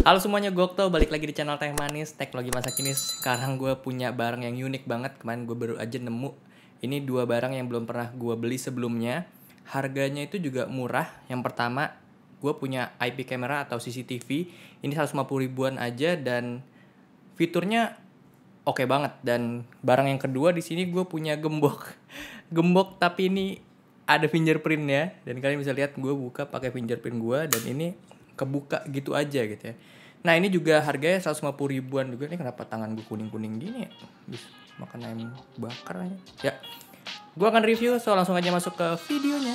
Halo semuanya, Gokto, balik lagi di channel Teh Manis, Teknologi Masa Kini. Sekarang gue punya barang yang unik banget. Kemarin gue baru aja nemu. Ini dua barang yang belum pernah gue beli sebelumnya. Harganya itu juga murah. Yang pertama, gue punya IP camera atau CCTV. Ini 150 ribuan aja dan fiturnya oke banget. Dan barang yang kedua di sini gue punya gembok. Gembok tapi ini ada fingerprintnya. Dan kalian bisa lihat gue buka pakai fingerprint gue dan ini kebuka gitu aja gitu ya. Nah ini juga harganya 150 ribuan juga. Ini kenapa tangan gue kuning-kuning gini ya? Bis, makan ayam bakar aja. Ya, gue akan review, so langsung aja masuk ke videonya.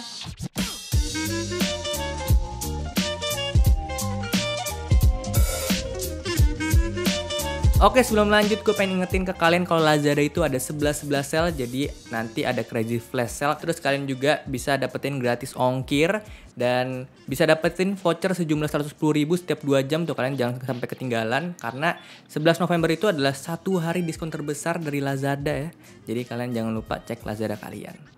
Oke, sebelum lanjut gue pengen ingetin ke kalian kalau Lazada itu ada 11-11 sale. Jadi nanti ada crazy flash sale. Terus kalian juga bisa dapetin gratis ongkir. Dan bisa dapetin voucher sejumlah 110 ribu setiap 2 jam. Tuh kalian jangan sampai ketinggalan. Karena 11 November itu adalah satu hari diskon terbesar dari Lazada ya. Jadi kalian jangan lupa cek Lazada kalian.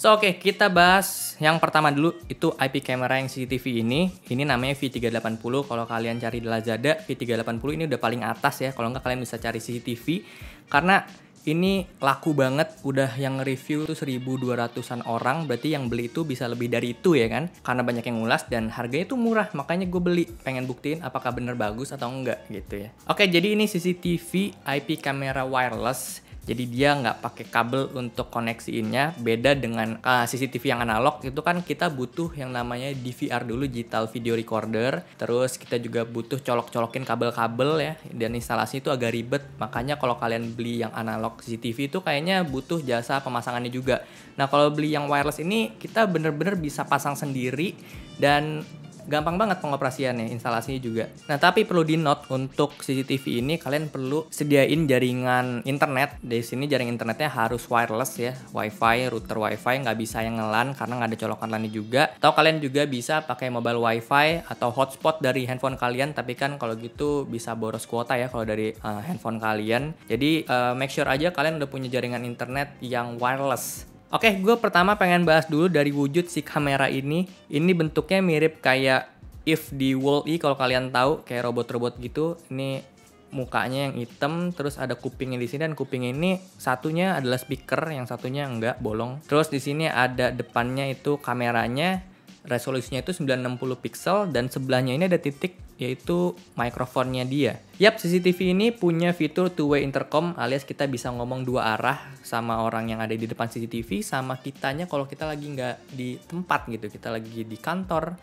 So oke, kita bahas yang pertama dulu, itu IP camera yang CCTV ini. Ini namanya V380. Kalau kalian cari di Lazada, V380 ini udah paling atas ya. Kalau nggak kalian bisa cari CCTV. Karena ini laku banget, udah yang review tuh 1.200-an orang. Berarti yang beli itu bisa lebih dari itu ya kan. Karena banyak yang ngulas dan harganya tuh murah. Makanya gue beli, pengen buktiin apakah bener bagus atau enggak gitu ya. Oke, jadi ini CCTV IP camera wireless. Jadi dia nggak pakai kabel untuk koneksiinnya. Beda dengan CCTV yang analog, itu kan kita butuh yang namanya DVR dulu, digital video recorder. Terus kita juga butuh colok-colokin kabel-kabel ya. Dan instalasi itu agak ribet. Makanya kalau kalian beli yang analog CCTV itu kayaknya butuh jasa pemasangannya juga. Nah kalau beli yang wireless ini kita bener-bener bisa pasang sendiri dan gampang banget pengoperasiannya, instalasinya juga. Nah tapi perlu di note, untuk CCTV ini kalian perlu sediain jaringan internet. Di sini jaringan internetnya harus wireless ya, wifi, router wifi, nggak bisa yang ngelan karena nggak ada colokan LAN juga. Atau kalian juga bisa pakai mobile wifi atau hotspot dari handphone kalian, tapi kan kalau gitu bisa boros kuota ya kalau dari handphone kalian. Jadi make sure aja kalian udah punya jaringan internet yang wireless. Oke, gue pertama pengen bahas dulu dari wujud si kamera ini. Ini bentuknya mirip kayak If di Wall-E kalau kalian tahu, kayak robot-robot gitu. Ini mukanya yang hitam, terus ada kupingnya di sini, dan kuping ini satunya adalah speaker, yang satunya enggak, bolong. Terus di sini ada depannya itu kameranya, resolusinya itu 960 pixel, dan sebelahnya ini ada titik, yaitu mikrofonnya dia. Yap, CCTV ini punya fitur two-way intercom, alias kita bisa ngomong dua arah sama orang yang ada di depan CCTV, sama kitanya kalau kita lagi nggak di tempat gitu, kita lagi di kantor,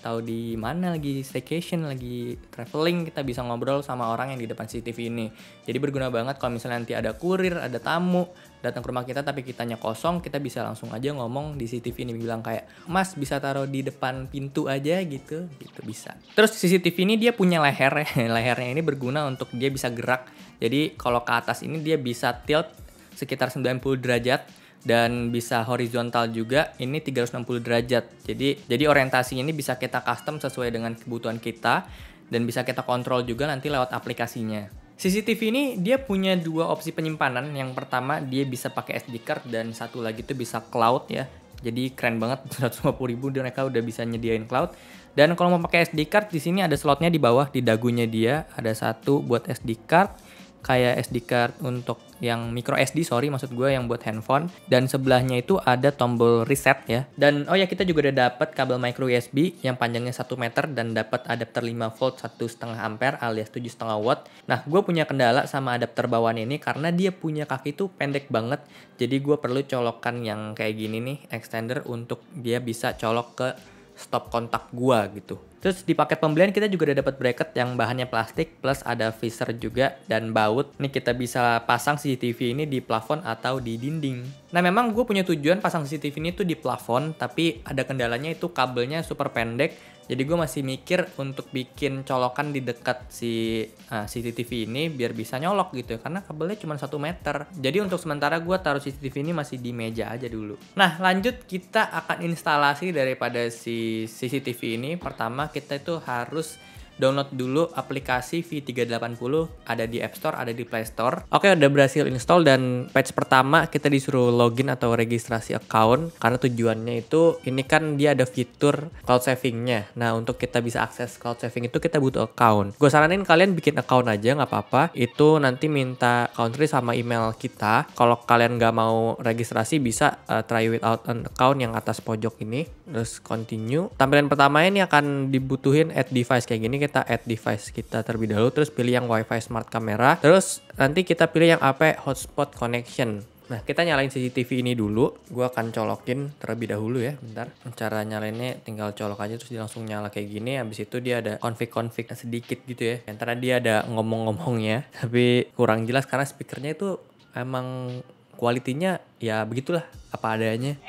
atau di mana lagi staycation, lagi traveling, kita bisa ngobrol sama orang yang di depan CCTV ini. Jadi berguna banget kalau misalnya nanti ada kurir, ada tamu datang ke rumah kita tapi kitanya kosong, kita bisa langsung aja ngomong di CCTV ini, bilang kayak, "Mas bisa taruh di depan pintu aja," gitu bisa. Terus CCTV ini dia punya leher ya. Lehernya ini berguna untuk dia bisa gerak. Jadi kalau ke atas ini dia bisa tilt sekitar 90 derajat. Dan bisa horizontal juga, ini 360 derajat. Jadi orientasinya ini bisa kita custom sesuai dengan kebutuhan kita. Dan bisa kita kontrol juga nanti lewat aplikasinya. CCTV ini dia punya dua opsi penyimpanan. Yang pertama dia bisa pakai SD card, dan satu lagi tuh bisa cloud ya. Jadi keren banget, 150 ribu mereka udah bisa nyediain cloud. Dan kalau mau pakai SD card, di sini ada slotnya di bawah, di dagunya dia. Ada satu buat SD card, kayak SD card untuk yang micro SD, maksud gue yang buat handphone. Dan sebelahnya itu ada tombol reset ya. Dan oh ya, kita juga udah dapat kabel micro USB yang panjangnya 1 meter dan dapat adapter 5 volt 1,5 ampere alias 7,5 watt. Nah, gue punya kendala sama adapter bawaan ini karena dia punya kaki tuh pendek banget. Jadi gue perlu colokan yang kayak gini nih, extender, untuk dia bisa colok ke stop kontak gua gitu. Terus di paket pembelian kita juga udah dapat bracket yang bahannya plastik, plus ada visor juga dan baut. Nih kita bisa pasang CCTV ini di plafon atau di dinding. Nah memang gue punya tujuan pasang CCTV ini tuh di plafon, tapi ada kendalanya itu kabelnya super pendek. Jadi gue masih mikir untuk bikin colokan di dekat si CCTV ini biar bisa nyolok gitu ya, karena kabelnya cuma 1 meter. Jadi untuk sementara gue taruh CCTV ini masih di meja aja dulu. Nah lanjut, kita akan instalasi daripada si CCTV ini. Pertama kita itu harus download dulu aplikasi V380, ada di App Store, ada di Play Store. Oke, udah berhasil install dan patch pertama kita disuruh login atau registrasi account karena tujuannya itu ini kan dia ada fitur cloud savingnya. Nah, untuk kita bisa akses cloud saving itu kita butuh account. Gue saranin kalian bikin account aja, nggak apa-apa. Itu nanti minta country sama email kita. Kalau kalian nggak mau registrasi bisa try without an account yang atas pojok ini. Terus continue. Tampilan pertama ini akan dibutuhin add device kayak gini. Kita add device kita terlebih dahulu, terus pilih yang WiFi smart camera. Terus nanti kita pilih yang AP hotspot connection. Nah, kita nyalain CCTV ini dulu. Gua akan colokin terlebih dahulu ya, bentar. Cara nyalainnya tinggal colok aja terus dia langsung nyala kayak gini. Habis itu dia ada config sedikit gitu ya. Antara dia ada ngomong-ngomongnya, tapi kurang jelas karena speakernya itu emang kualitinya ya begitulah, apa adanya.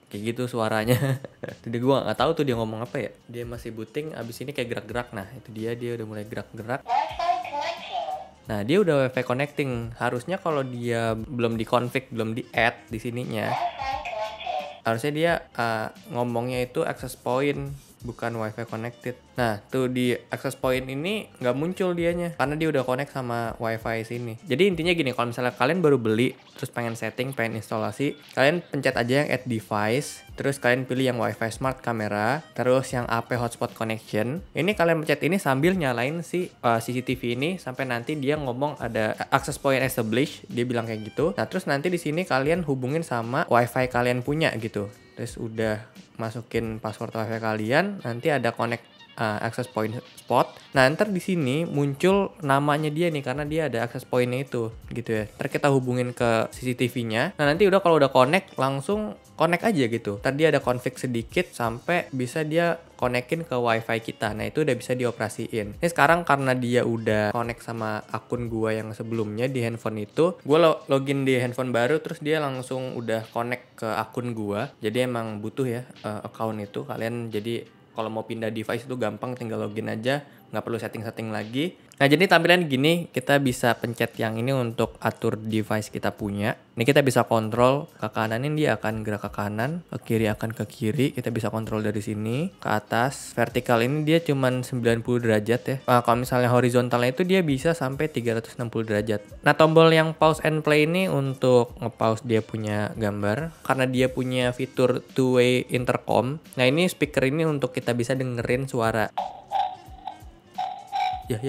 Kayak gitu suaranya. Jadi gue nggak tahu tuh dia ngomong apa ya. Dia masih booting, abis ini kayak gerak-gerak. Nah itu dia udah mulai gerak-gerak. Nah dia udah WiFi connecting. Harusnya kalau dia belum di-config, belum di-add di sininya, harusnya dia ngomongnya itu access point, bukan WiFi connected. Nah tuh di access point ini nggak muncul dianya karena dia udah connect sama WiFi sini. Jadi intinya gini, kalau misalnya kalian baru beli terus pengen setting, pengen instalasi, kalian pencet aja yang add device, terus kalian pilih yang WiFi smart camera, terus yang AP hotspot connection. Ini kalian pencet ini sambil nyalain si CCTV ini sampai nanti dia ngomong ada access point established, dia bilang kayak gitu. Nah terus nanti di sini kalian hubungin sama WiFi kalian punya gitu. Terus udah masukin password WiFi kalian, nanti ada connect access point spot. Nah, ntar di sini muncul namanya dia nih karena dia ada access point-nya itu gitu ya. Ntar kita hubungin ke CCTV-nya. Nah, nanti kalau udah connect langsung connect aja gitu. Ntar dia ada config sedikit sampai bisa dia konekin ke WiFi kita. Nah, itu udah bisa dioperasiin. Ini sekarang karena dia udah connect sama akun gua yang sebelumnya di handphone itu, gua login di handphone baru terus dia langsung udah connect ke akun gua. Jadi emang butuh ya account itu. Kalian jadi kalau mau pindah device itu gampang, tinggal login aja, nggak perlu setting-setting lagi. Nah jadi tampilan gini, kita bisa pencet yang ini untuk atur device kita punya. Ini kita bisa kontrol ke kanan, dia akan gerak ke kanan, ke kiri akan ke kiri. Kita bisa kontrol dari sini ke atas. Vertikal ini dia cuman 90 derajat ya. Nah, kalau misalnya horizontalnya itu dia bisa sampai 360 derajat. Nah tombol yang pause and play ini untuk nge-pause dia punya gambar. Karena dia punya fitur two-way intercom. Nah ini speaker ini untuk kita bisa dengerin suara. Ya.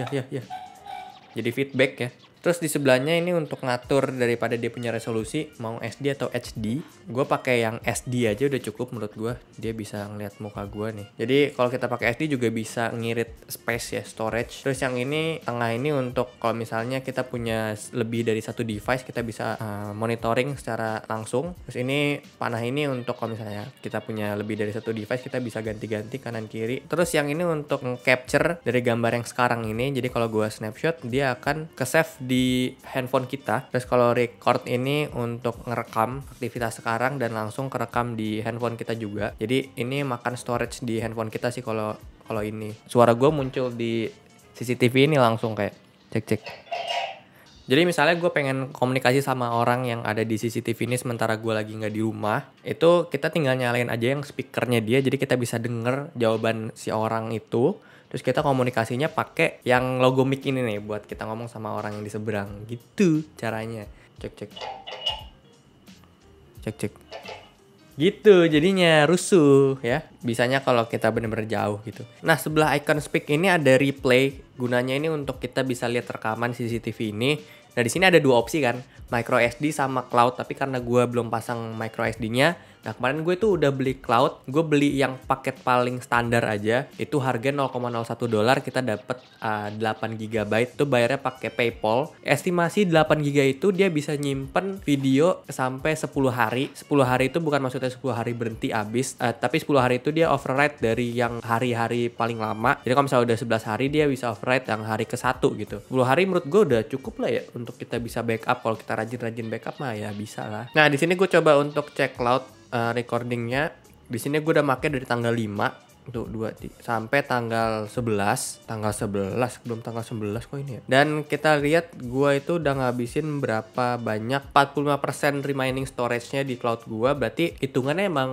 Jadi feedback ya. Terus di sebelahnya ini untuk ngatur daripada dia punya resolusi mau SD atau HD. Gue pakai yang SD aja udah cukup menurut gue. Dia bisa ngeliat muka gue nih. Jadi kalau kita pakai SD juga bisa ngirit space ya, storage. Terus yang ini tengah ini untuk kalau misalnya kita punya lebih dari satu device kita bisa monitoring secara langsung. Terus ini panah ini untuk kalau misalnya kita punya lebih dari satu device kita bisa ganti-ganti kanan kiri. Terus yang ini untuk capture dari gambar yang sekarang ini. Jadi kalau gue snapshot dia akan ke save di handphone kita. Terus kalau record ini untuk ngerekam aktivitas sekarang dan langsung kerekam di handphone kita juga. Jadi ini makan storage di handphone kita sih kalau ini. Suara gue muncul di CCTV ini langsung kayak cek. Jadi misalnya gue pengen komunikasi sama orang yang ada di CCTV ini sementara gue lagi nggak di rumah, itu kita tinggal nyalain aja yang speakernya dia, jadi kita bisa denger jawaban si orang itu. Terus kita komunikasinya pakai yang logo mic ini nih buat kita ngomong sama orang yang di seberang. Gitu caranya. Cek. Gitu jadinya rusuh ya. Bisanya kalau kita bener-bener jauh gitu. Nah sebelah icon speak ini ada replay. Gunanya ini untuk kita bisa lihat rekaman CCTV ini. Nah di sini ada dua opsi kan, micro SD sama cloud. Tapi karena gue belum pasang micro SD-nya, nah kemarin gue tuh udah beli cloud. Gue beli yang paket paling standar aja. Itu harga $0,01 kita dapat 8 GB. Itu bayarnya pakai PayPal. Estimasi 8 GB itu dia bisa nyimpen video sampai 10 hari. 10 hari itu bukan maksudnya 10 hari berhenti habis, tapi 10 hari itu dia override dari yang hari-hari paling lama. Jadi kalau misalnya udah 11 hari dia bisa override yang hari ke-1 gitu. 10 hari menurut gue udah cukup lah ya untuk kita bisa backup. Kalau kita rajin-rajin backup mah ya bisa lah. Nah di sini gue coba untuk cek cloud recordingnya. Di sini gue udah pakai dari tanggal 5 tuh 2 sampai tanggal 11. Belum tanggal 11 kok ini ya. Dan kita lihat gue itu udah ngabisin berapa banyak, 45% remaining storage-nya di cloud gue. Berarti hitungannya emang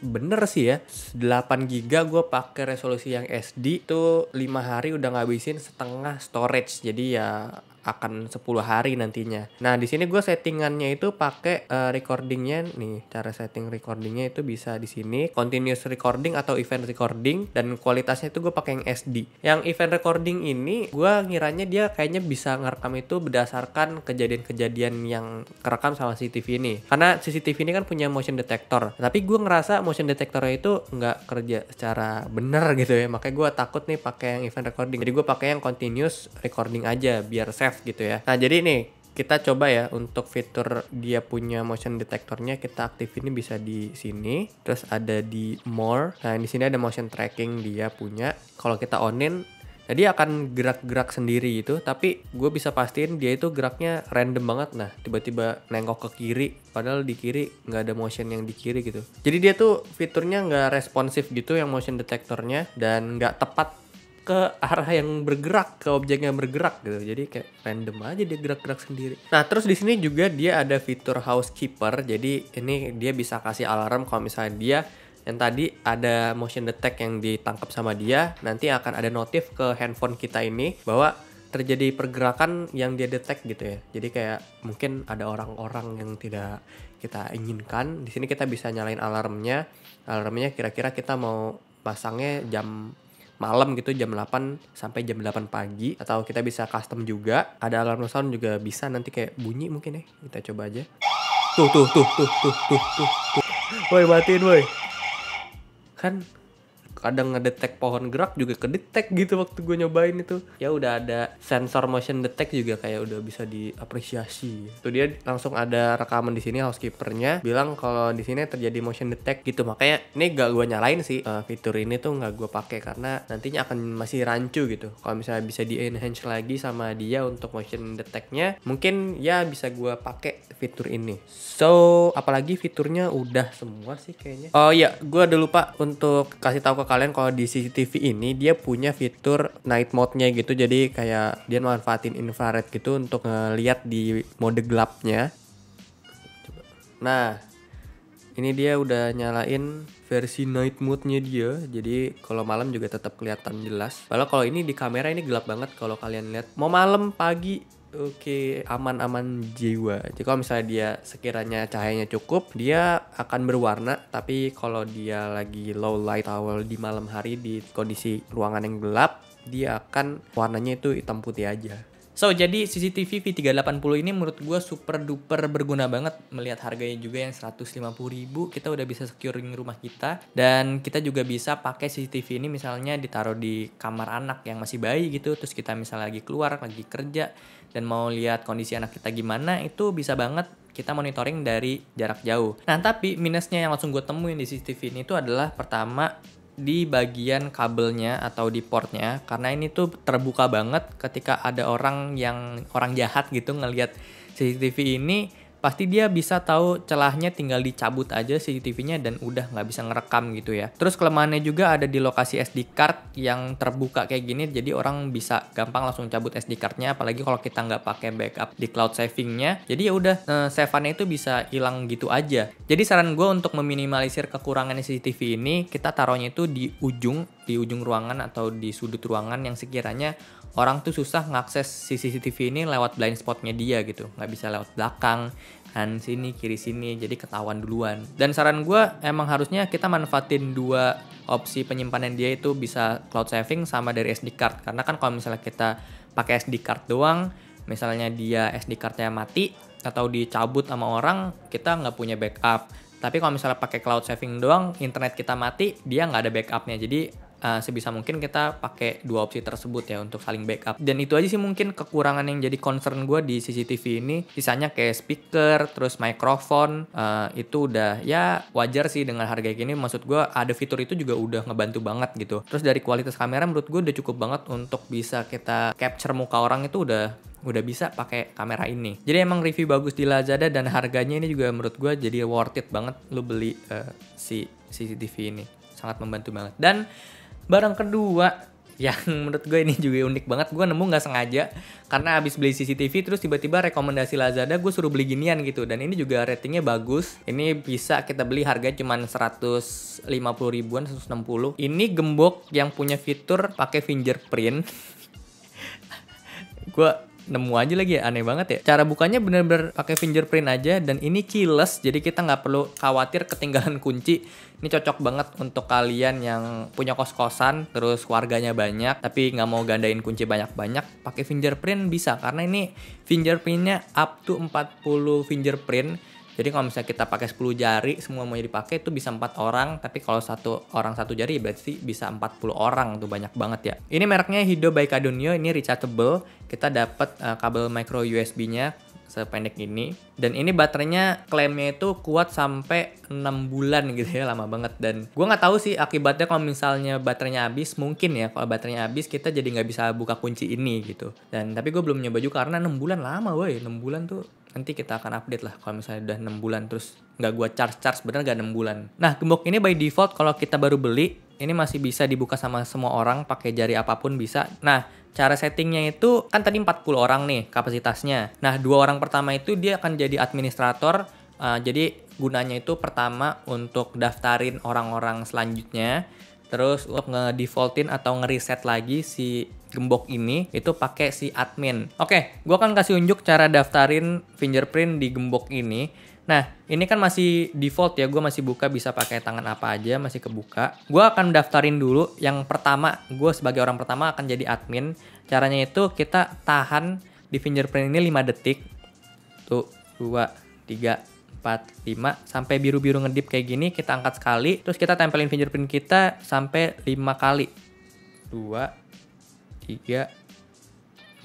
bener sih ya. 8 GB gue pakai resolusi yang SD tuh 5 hari udah ngabisin setengah storage. Jadi ya akan 10 hari nantinya. Nah, di sini gue settingannya itu pakai recordingnya nih. Cara setting recordingnya itu bisa di sini continuous recording atau event recording, dan kualitasnya itu gue pakai yang SD. Yang event recording ini gue ngiranya dia kayaknya bisa ngerekam itu berdasarkan kejadian-kejadian yang kerekam sama CCTV ini. Karena CCTV ini kan punya motion detector. Tapi gue ngerasa motion detectornya itu nggak kerja secara bener gitu ya. Makanya gue takut nih pakai yang event recording. Jadi gue pakai yang continuous recording aja biar safe gitu ya. Nah, jadi nih kita coba ya untuk fitur dia punya motion detectornya, kita aktifin. Ini bisa di sini, terus ada di more. Nah, di sini ada motion tracking dia punya. Kalau kita onin, nah dia akan gerak-gerak sendiri gitu, tapi gue bisa pastiin dia itu geraknya random banget. Nah, tiba-tiba nengok ke kiri, padahal di kiri nggak ada motion yang di kiri gitu. Jadi dia tuh fiturnya nggak responsif gitu yang motion detectornya, dan nggak tepat ke arah yang bergerak, ke objek yang bergerak gitu. Jadi kayak random aja dia gerak-gerak sendiri. Nah, terus di sini juga dia ada fitur housekeeper. Jadi ini dia bisa kasih alarm kalau misalnya dia yang tadi ada motion detect yang ditangkap sama dia, nanti akan ada notif ke handphone kita ini bahwa terjadi pergerakan yang dia detect gitu ya. Jadi kayak mungkin ada orang-orang yang tidak kita inginkan. Di sini kita bisa nyalain alarmnya. Alarmnya kira-kira kita mau pasangnya jam malam gitu, jam 8 sampai jam 8 pagi, atau kita bisa custom juga. Ada alarm sound juga bisa, nanti kayak bunyi mungkin ya. Kita coba aja. Tuh. Woi, matiin woi. Kan kadang ngedetek pohon gerak juga kedetek gitu waktu gue nyobain itu. Ya udah ada sensor motion detect juga, kayak udah bisa diapresiasi. Tuh dia langsung ada rekaman di sini housekeepernya bilang kalau di sini terjadi motion detect gitu. Makanya ini gak gue nyalain sih, fitur ini tuh gak gue pakai karena nantinya akan masih rancu gitu. Kalau misalnya bisa di enhance lagi sama dia untuk motion detectnya, mungkin ya bisa gue pakai fitur ini. So apalagi fiturnya udah semua sih kayaknya. Oh iya, gue ada lupa untuk kasih tahu ke kalian kalau di CCTV ini dia punya fitur night mode-nya gitu. Jadi kayak dia manfaatin infrared gitu untuk ngeliat di mode gelapnya. Nah, ini dia udah nyalain versi night mode-nya dia. Jadi kalau malam juga tetap kelihatan jelas. Padahal kalau ini di kamera ini gelap banget kalau kalian lihat. Mau malam, pagi, oke, aman-aman jiwa. Jadi kalau misalnya dia sekiranya cahayanya cukup, dia akan berwarna. Tapi kalau dia lagi low light atau di malam hari di kondisi ruangan yang gelap, dia akan warnanya itu hitam putih aja. So, jadi CCTV V380 ini menurut gue super duper berguna banget. Melihat harganya juga yang 150.000, kita udah bisa securing rumah kita. Dan kita juga bisa pakai CCTV ini misalnya ditaruh di kamar anak yang masih bayi gitu. Terus kita misalnya lagi keluar, lagi kerja, dan mau lihat kondisi anak kita gimana, itu bisa banget kita monitoring dari jarak jauh. Nah, tapi minusnya yang langsung gue temuin di CCTV ini itu adalah pertama, di bagian kabelnya atau di portnya, karena ini tuh terbuka banget. Ketika ada orang jahat gitu ngelihat CCTV ini, pasti dia bisa tahu celahnya, tinggal dicabut aja CCTV-nya dan udah nggak bisa ngerekam gitu ya. Terus kelemahannya juga ada di lokasi SD card yang terbuka kayak gini, jadi orang bisa gampang langsung cabut SD card-nya, apalagi kalau kita nggak pakai backup di cloud saving-nya. Jadi ya udah, save-annya itu bisa hilang gitu aja. Jadi saran gue untuk meminimalisir kekurangan CCTV ini, kita taruhnya itu di ujung ruangan atau di sudut ruangan yang sekiranya orang tuh susah ngakses CCTV ini lewat blind spotnya dia gitu. Nggak bisa lewat belakang, kanan sini, kiri sini, jadi ketahuan duluan. Dan saran gue emang harusnya kita manfaatin dua opsi penyimpanan dia, itu bisa cloud saving sama dari SD card. Karena kan kalau misalnya kita pakai SD card doang, misalnya dia SD cardnya mati atau dicabut sama orang, kita nggak punya backup. Tapi kalau misalnya pakai cloud saving doang, internet kita mati, dia nggak ada backupnya. Jadi sebisa mungkin kita pakai dua opsi tersebut ya untuk saling backup. Dan itu aja sih mungkin kekurangan yang jadi concern gue di CCTV ini. Sisanya kayak speaker, terus mikrofon, itu udah ya wajar sih dengan harga gini. Maksud gue ada fitur itu juga udah ngebantu banget gitu. Terus dari kualitas kamera menurut gue udah cukup banget untuk bisa kita capture muka orang, itu udah bisa pakai kamera ini. Jadi emang review bagus di Lazada, dan harganya ini juga menurut gue jadi worth it banget lu beli si CCTV ini. Sangat membantu banget. Dan barang kedua yang menurut gue ini juga unik banget. Gue nemu nggak sengaja karena abis beli CCTV terus tiba-tiba rekomendasi Lazada gue suruh beli ginian gitu. Dan ini juga ratingnya bagus. Ini bisa kita beli harganya cuma 150 ribuan, 160. Ini gembok yang punya fitur pakai fingerprint. Gue nemu aja lagi ya, aneh banget ya. Cara bukanya bener-bener pakai fingerprint aja dan ini keyless, jadi kita nggak perlu khawatir ketinggalan kunci. Ini cocok banget untuk kalian yang punya kos-kosan terus keluarganya banyak tapi nggak mau gandain kunci banyak-banyak, pakai fingerprint bisa karena ini fingerprintnya up to 40 fingerprint. Jadi kalau misalnya kita pakai 10 jari semua mau dipakai itu bisa 4 orang, tapi kalau satu orang satu jari berarti bisa 40 orang, tuh banyak banget ya. Ini mereknya Hido by Kadonio, ini rechargeable. Kita dapat kabel micro USB-nya sependek ini, dan ini baterainya klaimnya itu kuat sampai 6 bulan gitu ya, lama banget. Dan gue nggak tahu sih akibatnya kalau misalnya baterainya habis, mungkin ya kalau baterainya habis kita jadi nggak bisa buka kunci ini gitu. Dan tapi gue belum nyoba juga karena 6 bulan lama woy, 6 bulan tuh nanti kita akan update lah kalau misalnya udah 6 bulan terus nggak gua charge bener gak 6 bulan. Nah, gembok ini by default kalau kita baru beli ini masih bisa dibuka sama semua orang, pakai jari apapun bisa. Nah, cara settingnya itu kan tadi 40 orang nih kapasitasnya. Nah, 2 orang pertama itu dia akan jadi administrator. Jadi gunanya itu pertama untuk daftarin orang-orang selanjutnya. Terus untuk nge-defaultin atau nge-reset lagi si gembok ini itu pakai si admin. Oke, gue akan kasih unjuk cara daftarin fingerprint di gembok ini. Nah, ini kan masih default ya, gue masih buka bisa pakai tangan apa aja, masih kebuka. Gue akan daftarin dulu yang pertama, gue sebagai orang pertama akan jadi admin. Caranya itu kita tahan di fingerprint ini 5 detik. Tuh, 2, 3, 4, 5 sampai biru-biru ngedip kayak gini, kita angkat sekali, terus kita tempelin fingerprint kita sampai 5 kali. 2, 3,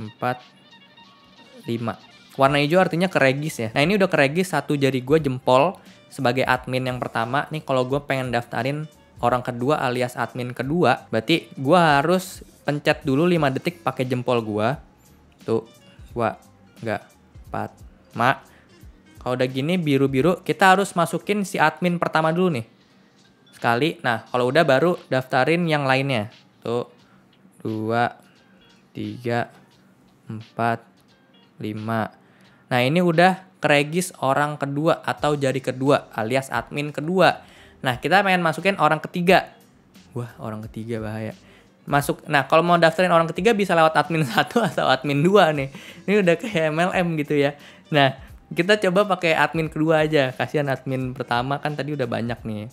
4, 5. Warna hijau artinya keregis ya. Nah, ini udah keregis satu jari gue jempol sebagai admin yang pertama. Nih kalau gue pengen daftarin orang kedua alias admin kedua, berarti gue harus pencet dulu 5 detik pakai jempol gue. Tuh, 2, 3, 4, 5. Kalau udah gini biru-biru, kita harus masukin si admin pertama dulu nih. Sekali. Nah, kalau udah baru daftarin yang lainnya. Tuh, 2, 3, 4, 5. Nah, ini udah keregis orang kedua atau jari kedua alias admin kedua. Nah, kita pengen masukin orang ketiga. Wah, orang ketiga bahaya. Masuk. Nah, kalau mau daftarin orang ketiga bisa lewat admin 1 atau admin 2 nih. Ini udah kayak MLM gitu ya. Nah, kita coba pakai admin kedua aja. Kasihan admin pertama kan tadi udah banyak nih.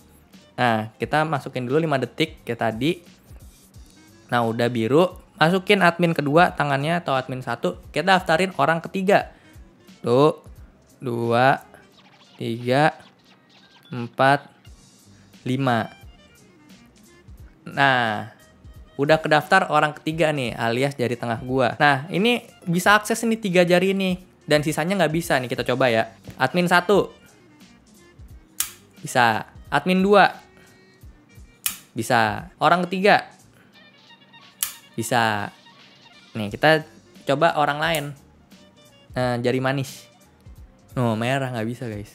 Nah, kita masukin dulu 5 detik kayak tadi. Nah, udah biru. Masukin admin kedua tangannya atau admin 1. Kita daftarin orang ketiga. Tuh, 2, 3, 4, 5. Nah, udah kedaftar orang ketiga nih alias jari tengah gua. Nah, ini bisa akses ini 3 jari ini. Dan sisanya nggak bisa nih, kita coba ya. Admin 1. Bisa. Admin 2. Bisa. Orang ketiga. Bisa. Nih, kita coba orang lain. Nah, jari manis. Oh, merah nggak bisa guys.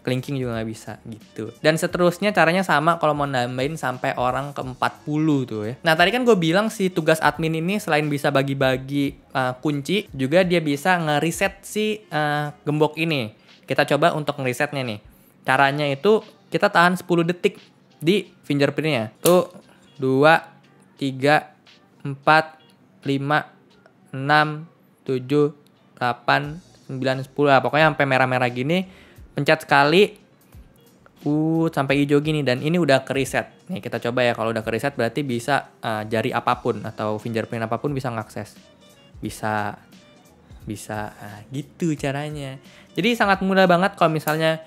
Kelingking juga nggak bisa gitu. Dan seterusnya caranya sama kalau mau nambahin sampai orang ke 40 tuh ya. Nah, tadi kan gue bilang si tugas admin ini selain bisa bagi-bagi kunci, juga dia bisa nge-reset si gembok ini. Kita coba untuk nge-resetnya nih. Caranya itu kita tahan 10 detik di fingerprintnya. Tuh, 2, 3, 4, 5, 6, 7, 8, 9, 10 lah. Pokoknya sampai merah-merah gini. Pencet sekali. Sampai hijau gini. Dan ini udah ke-reset. Nih kita coba ya. Kalau udah ke-reset berarti bisa jari apapun atau fingerprint apapun bisa ngakses. Bisa. Gitu caranya. Jadi sangat mudah banget kalau misalnya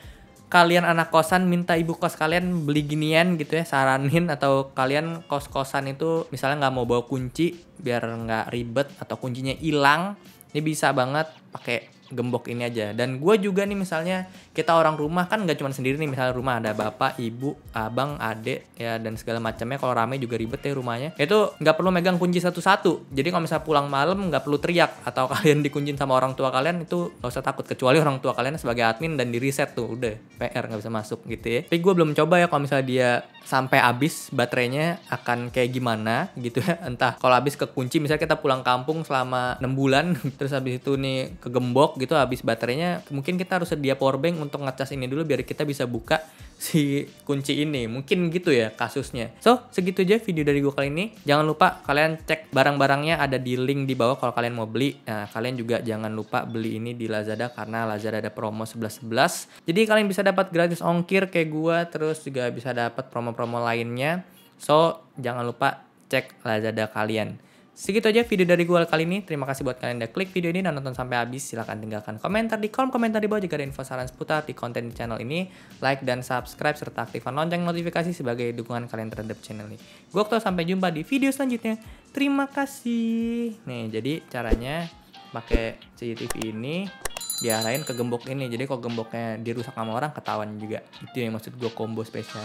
kalian anak kosan minta ibu kos kalian beli ginian gitu ya, saranin. Atau kalian kos-kosan itu misalnya nggak mau bawa kunci biar nggak ribet atau kuncinya hilang, ini bisa banget pakai gembok ini aja. Dan gue juga nih misalnya kita orang rumah kan nggak cuma sendiri nih, misalnya rumah ada bapak, ibu, abang, adek ya dan segala macamnya. Kalau rame juga ribet ya rumahnya. Itu nggak perlu megang kunci satu-satu. Jadi kalau misalnya pulang malam nggak perlu teriak atau kalian dikuncin sama orang tua kalian, itu nggak usah takut, kecuali orang tua kalian sebagai admin dan di reset tuh udah PR nggak bisa masuk gitu ya. Tapi gue belum coba ya kalau misalnya dia sampai habis baterainya akan kayak gimana gitu ya. Entah kalau habis kekunci, misalnya kita pulang kampung selama 6 bulan terus habis itu nih kegembok gitu habis baterainya, mungkin kita harus sedia powerbank untuk ngecas ini dulu biar kita bisa buka si kunci ini. Mungkin gitu ya kasusnya. So, segitu aja video dari gue kali ini. Jangan lupa kalian cek barang-barangnya ada di link di bawah kalau kalian mau beli. Nah, kalian juga jangan lupa beli ini di Lazada karena Lazada ada promo 11-11. Jadi kalian bisa dapat gratis ongkir kayak gue, terus juga bisa dapat promo-promo lainnya. So, jangan lupa cek Lazada kalian. Segitu aja video dari gue kali ini. Terima kasih buat kalian yang udah klik video ini dan nonton sampai habis. Silahkan tinggalkan komentar di kolom komentar di bawah jika ada info saran seputar di konten di channel ini. Like dan subscribe serta aktifkan lonceng notifikasi sebagai dukungan kalian terhadap channel ini. Gue Okto, sampai jumpa di video selanjutnya. Terima kasih. Nih, jadi caranya pakai CCTV ini diarahin ke gembok ini. Jadi kalau gemboknya dirusak sama orang ketahuan juga. Itu yang maksud gue combo spesial.